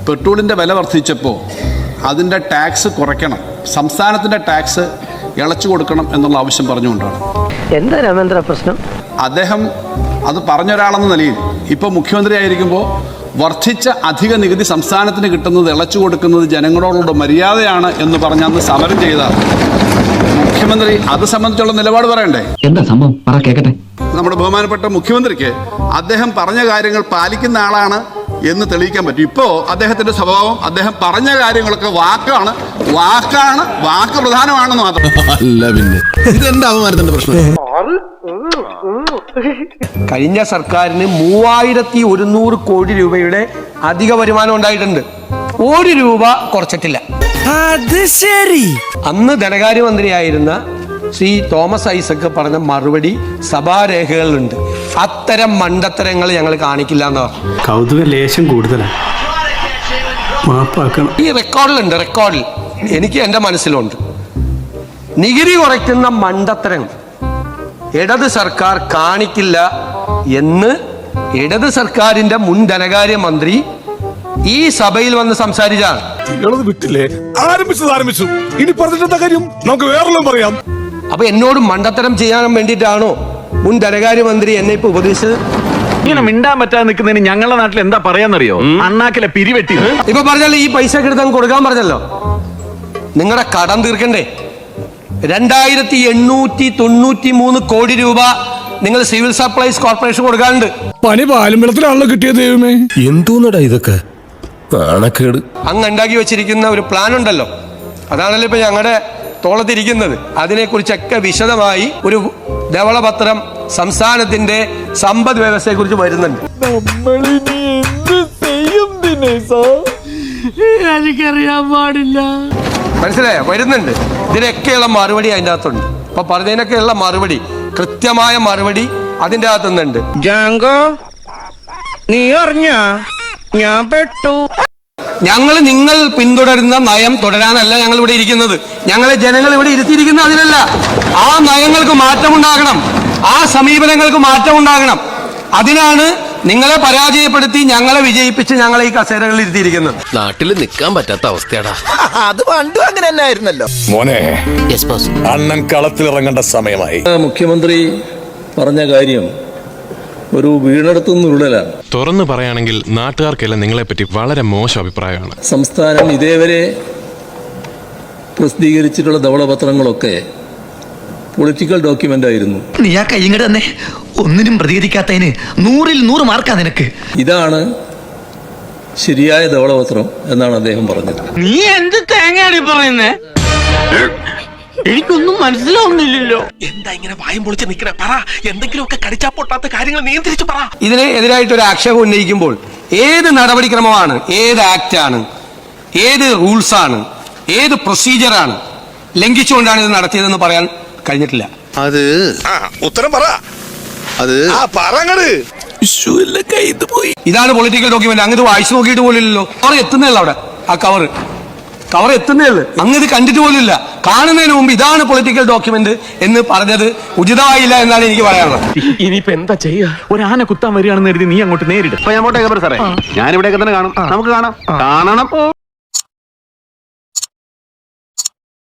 പെട്രോളിൻ്റെ വില വർദ്ധിച്ചപ്പോൾ അതിൻ്റെ ടാക്സ് കുറയ്ക്കണം, സംസ്ഥാനത്തിൻ്റെ ടാക്സ് ഇളച്ചു കൊടുക്കണം എന്നുള്ള ആവശ്യം പറഞ്ഞുകൊണ്ടാണ്. എന്താ രാമേന്ദ്ര പ്രശ്നം? അദ്ദേഹം അത് പറഞ്ഞൊരാളെന്ന നിലയിൽ ഇപ്പോൾ മുഖ്യമന്ത്രി ആയിരിക്കുമ്പോൾ വർദ്ധിച്ച അധിക നികുതി സംസ്ഥാനത്തിന് കിട്ടുന്നത് ഇളച്ചു കൊടുക്കുന്നത് ജനങ്ങളോടുള്ള മര്യാദയാണ് എന്ന് പറഞ്ഞ് അന്ന് സമരം ചെയ്ത മുഖ്യമന്ത്രി അത് സംബന്ധിച്ചുള്ള നിലപാട് പറയണ്ടേ? എന്താ സംഭവം പറ കേക്കട്ടെ. നമ്മുടെ ബഹുമാനപ്പെട്ട മുഖ്യമന്ത്രിക്ക് അദ്ദേഹം പറഞ്ഞ കാര്യങ്ങൾ പാലിക്കുന്ന ആളാണ് എന്ന് തെളിയിക്കാൻ പറ്റും. ഇപ്പോൾ അദ്ദേഹത്തിന്റെ സ്വഭാവം, അദ്ദേഹം പറഞ്ഞ കാര്യങ്ങളൊക്കെ വാക്ക് പ്രധാനമാണെന്ന് മാത്രം. അല്ല പിന്നെ ഇതെന്താ അവമാനത്തിന്റെ പ്രശ്നം? കഴിഞ്ഞ സർക്കാരിന് 3100 കോടി രൂപയുടെ അധിക വരുമാനം ഉണ്ടായിട്ടുണ്ട്. 1 രൂപ കുറച്ചിട്ടില്ല. അത് ശരി. അന്ന് ധനകാര്യമന്ത്രിയായിരുന്ന ശ്രീ തോമസ് ഐസക് പറഞ്ഞ മറുപടി സഭാരേഖകളിലുണ്ട്. അത്തരം മണ്ടത്തരങ്ങൾ ഞങ്ങൾ കാണിക്കില്ല എന്ന് പറഞ്ഞു. കൗതുക ലേശം കൂടുതലാണ്. ഈ റെക്കോർഡിലുണ്ട്, റെക്കോർഡിൽ എനിക്ക് എൻ്റെ മനസ്സിലുണ്ട്. നികുതി കുറയ്ക്കുന്ന മണ്ടത്തരങ്ങൾ ഇടത് സർക്കാർ കാണിക്കില്ല എന്ന് ഇടത് സർക്കാരിന്റെ മുൻ ധനകാര്യമന്ത്രി ഈ സഭയിൽ വന്ന് സംസാരിച്ചാണ്. വിട്ടില്ലേ? ആരംഭിച്ചു. ഇനി പറഞ്ഞിട്ടെന്താ കാര്യം? നമുക്ക് വേറെല്ലാം പറയാം. അപ്പൊ എന്നോട് മണ്ടത്തരം ചെയ്യാൻ വേണ്ടിയിട്ടാണോ മുൻ ധനകാര്യമന്ത്രി എന്നെ ഇപ്പൊ ഉപദേശിച്ചത്? ഇങ്ങനെ മിണ്ടാൻ പറ്റാതെ നിൽക്കുന്നതിന് ഞങ്ങളുടെ നാട്ടിൽ എന്താ പറയാന്നറിയോ? അണ്ണാക്കിലെ പിരിവെട്ടി. ഇപ്പൊ പറഞ്ഞല്ലോ ഈ പൈസ എടുത്ത് കൊടുക്കാൻ പറഞ്ഞല്ലോ. നിങ്ങളുടെ കടം തീർക്കണ്ടേ? 2893 കോടി രൂപ നിങ്ങൾ സിവിൽ സപ്ലൈസ് കോർപ്പറേഷൻ കൊടുക്കാറുണ്ട്. പനി പാലും വെള്ളത്തിലാണല്ലോ കിട്ടിയത്. ദൈവമേ, എന്തോന്നടാ ഇതൊക്കെ? നാണക്കേട്. അങ്ങ് ഉണ്ടാക്കി വെച്ചിരിക്കുന്ന ഒരു പ്ലാൻ ഉണ്ടല്ലോ, അതാണല്ലോ ഇപ്പൊ ഞങ്ങളുടെ തോളത്തിരിക്കുന്നത്. അതിനെക്കുറിച്ചൊക്കെ വിശദമായി ഒരു ധവളപത്രം സംസ്ഥാനത്തിന്റെ സമ്പദ് വ്യവസ്ഥയെ കുറിച്ച് വരുന്നുണ്ട്. എനിക്കറിയാൻ പാടില്ല. മനസ്സിലായോ? വരുന്നുണ്ട്. ഇതിനൊക്കെയുള്ള മറുപടി അതിൻ്റെ അകത്തുണ്ട്. അപ്പൊ പറഞ്ഞതിനൊക്കെയുള്ള മറുപടി, കൃത്യമായ മറുപടി അതിൻ്റെ അകത്തുന്നുണ്ട്. ജാങ്കോ, നീ അറിഞ്ഞ ഞാൻ പെട്ടു. ഞങ്ങൾ നിങ്ങൾ പിന്തുടരുന്ന നയം തുടരാനല്ല ഞങ്ങൾ ഇവിടെ ഇരിക്കുന്നത്. ഞങ്ങളെ ജനങ്ങൾ ഇവിടെ ഇരുത്തിയിരിക്കുന്നത് അതിനല്ല. ആ നയങ്ങൾക്ക് മാറ്റമുണ്ടാകണം, ആ സമീപനങ്ങൾക്ക് മാറ്റമുണ്ടാകണം. അതിനാണ് നിങ്ങളെ പരാജയപ്പെടുത്തി ഞങ്ങളെ വിജയിപ്പിച്ച് ഞങ്ങളെ ഈ കസേരകളിൽ ഇരുത്തിയിരിക്കുന്നത്. നാട്ടിൽ നിൽക്കാൻ പറ്റാത്ത അവസ്ഥയാടാ. അത് പണ്ടും അങ്ങനെ തന്നെ ആയിരുന്നല്ലോ മോനെ. അണ്ണൻ കളത്തിലിറങ്ങേണ്ട സമയമായി. മുഖ്യമന്ത്രി പറഞ്ഞ കാര്യം ഒരു വീണെടുത്തുനിന്ന് ഉരുളലാണ്. തുറന്നു പറയുകയാണെങ്കിൽ നാട്ടുകാർക്കെല്ലാം നിങ്ങളെപ്പറ്റി വളരെ മോശം അഭിപ്രായമാണ്. സംസ്ഥാനം ഇതേവരെ പ്രസിദ്ധീകരിച്ചിട്ടുള്ള ധവളപത്രങ്ങളൊക്കെ പൊളിറ്റിക്കൽ ഡോക്യുമെന്റ് ആയിരുന്നു. നീ ആ കൈങ്ങട് തന്നെ ഒന്നിനും പ്രതികരിക്കാത്തതിന് 100-ൽ 100 മാർക്കാ നിനക്ക്. ഇതാണ് ശരിയായ ധവളപത്രം എന്നാണ് അദ്ദേഹം പറഞ്ഞത്. നീ എന്ത് തേങ്ങയാടി പറയുന്നേ? എനിക്കൊന്നും മനസ്സിലാവുന്നില്ലല്ലോ. എന്താ ഇങ്ങനെ വായും പൊളിച്ച് നിൽക്കണേ? പറ, എന്തെങ്കിലുമൊക്കെ കടിച്ചാ പൊട്ടാത്ത കാര്യങ്ങൾ നിയന്ത്രിച്ച് പറ. ഇതിന് എതിരായിട്ടൊരു ആക്ഷേപം ഉന്നയിക്കുമ്പോൾ ഏത് നടപടിക്രമമാണ്, ഏത് ആക്റ്റാണ്, ഏത് റൂൾസാണ്, ഏത് പ്രൊസീജിയറാണ് ലംഘിച്ചുകൊണ്ടാണ് ഇത് നടത്തിയതെന്ന് പറയാൻ കഴിഞ്ഞിട്ടില്ല. അത് ഉത്തരം പറ. അത് ഇതാണ് പൊളിറ്റിക്കൽ ഡോക്യുമെന്റ്. അങ്ങ് ഇത് വായിച്ചു നോക്കിയിട്ട് പോലില്ലല്ലോ. കവർ എത്തുന്നേയുള്ളൂ അവിടെ. ആ കവർ എത്തുന്നേയുള്ളൂ. അങ്ങ് ഇത് കണ്ടിട്ട് പോലില്ല. കാണുന്നതിന് മുമ്പ് ഇതാണ് പൊളിറ്റിക്കൽ ഡോക്യുമെന്റ് എന്ന് പറഞ്ഞത് ഉചിതമായില്ല എന്നാണ് എനിക്ക് പറയാനുള്ളത്. ഇനിയിപ്പോ എന്താ ചെയ്യുക? ഒരു ആന കുത്താൻ വരികയാണെന്ന് കരുതി നീ അങ്ങോട്ട് നേരിടും. ഞാനിവിടെയൊക്കെ തന്നെ കാണും. നമുക്ക് കാണണം.